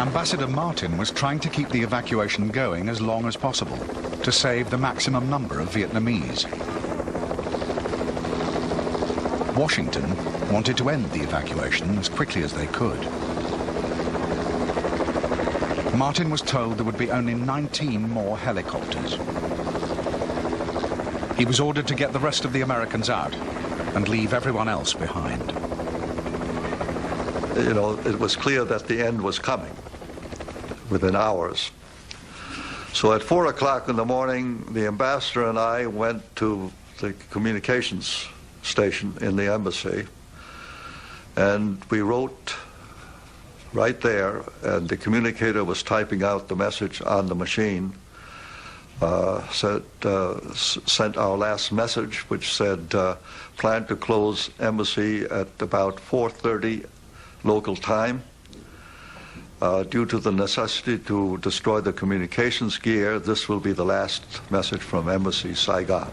Ambassador Martin was trying to keep the evacuation going as long as possible to save the maximum number of Vietnamese. Washington wanted to end the evacuation as quickly as they could. Martin was told there would be only 19 more helicopters. He was ordered to get the rest of the Americans out and leave everyone else behind. You know, it was clear that the end was coming within hours. So at 4 o'clock in the morning, the ambassador and I went to the communications station in the embassy, and we wrote right there, and the communicator was typing out the message on the machine, sent our last message, which said, plan to close embassy at about 4:30 local time. Due to the necessity to destroy the communications gear, this will be the last message from Embassy Saigon.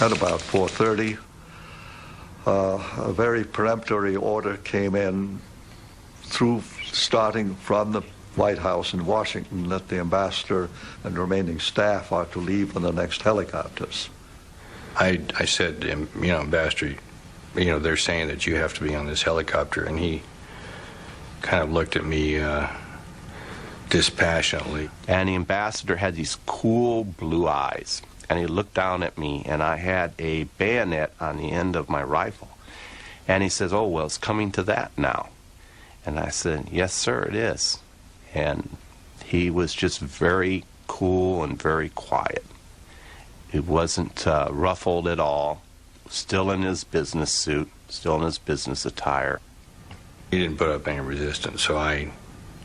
At about 4:30, a very peremptory order came in starting from the White House in Washington that the ambassador and remaining staff are to leave on the next helicopters. I said to him, you know, Ambassador, you know, they're saying that you have to be on this helicopter, and he kind of looked at me dispassionately. And the ambassador had these cool blue eyes, and he looked down at me, and I had a bayonet on the end of my rifle. And he says, oh, well, it's coming to that now. And I said, yes, sir, it is. And he was just very cool and very quiet. He wasn't ruffled at all, still in his business suit, still in his business attire. He didn't put up any resistance, so I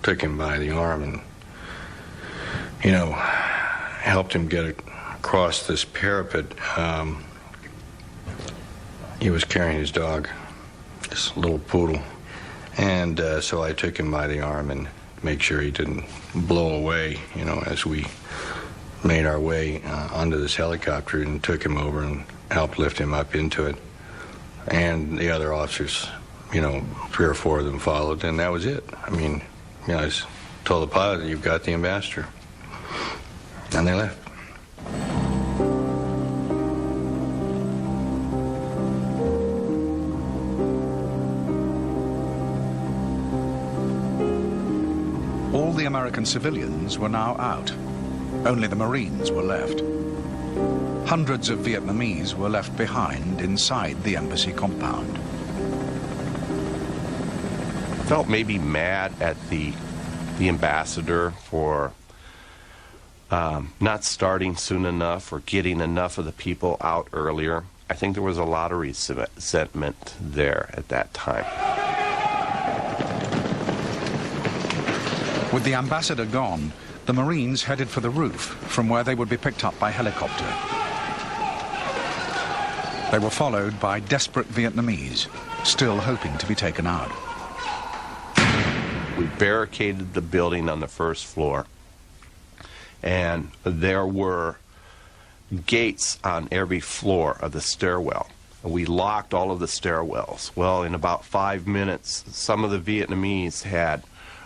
took him by the arm and, you know, helped him get across this parapet. He was carrying his dog, this little poodle, and so I took him by the arm and make sure he didn't blow away, you know, as we made our way onto this helicopter, and took him over and helped lift him up into it. And the other officers, you know, 3 or 4 of them followed, and that was it. I mean, you know, I just told the pilot, you've got the ambassador. And they left. All the American civilians were now out. Only the Marines were left. Hundreds of Vietnamese were left behind inside the embassy compound. Felt maybe mad at the ambassador for not starting soon enough or getting enough of the people out earlier. I think there was a lot of resentment there at that time. With the ambassador gone, the Marines headed for the roof, from where they would be picked up by helicopter. They were followed by desperate Vietnamese, still hoping to be taken out. We barricaded the building on the first floor, and there were gates on every floor of the stairwell. We locked all of the stairwells. Well, in about 5 minutes, some of the Vietnamese had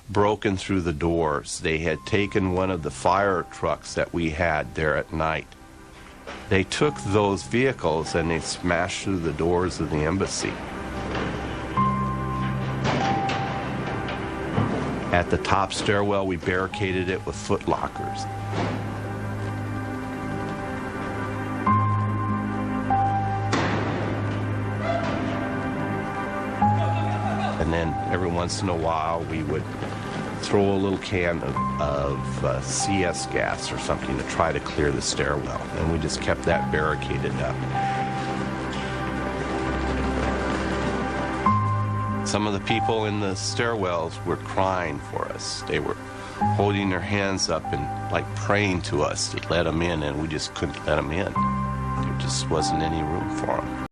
broken through the doors. They had taken one of the fire trucks that we had there at night. They took those vehicles and they smashed through the doors of the embassy. At the top stairwell, we barricaded it with foot lockers. And then every once in a while, we would throw a little can of CS gas or something to try to clear the stairwell. And we just kept that barricaded up. Some of the people in the stairwells were crying for us. They were holding their hands up and like praying to us to let them in, and we just couldn't let them in. There just wasn't any room for them.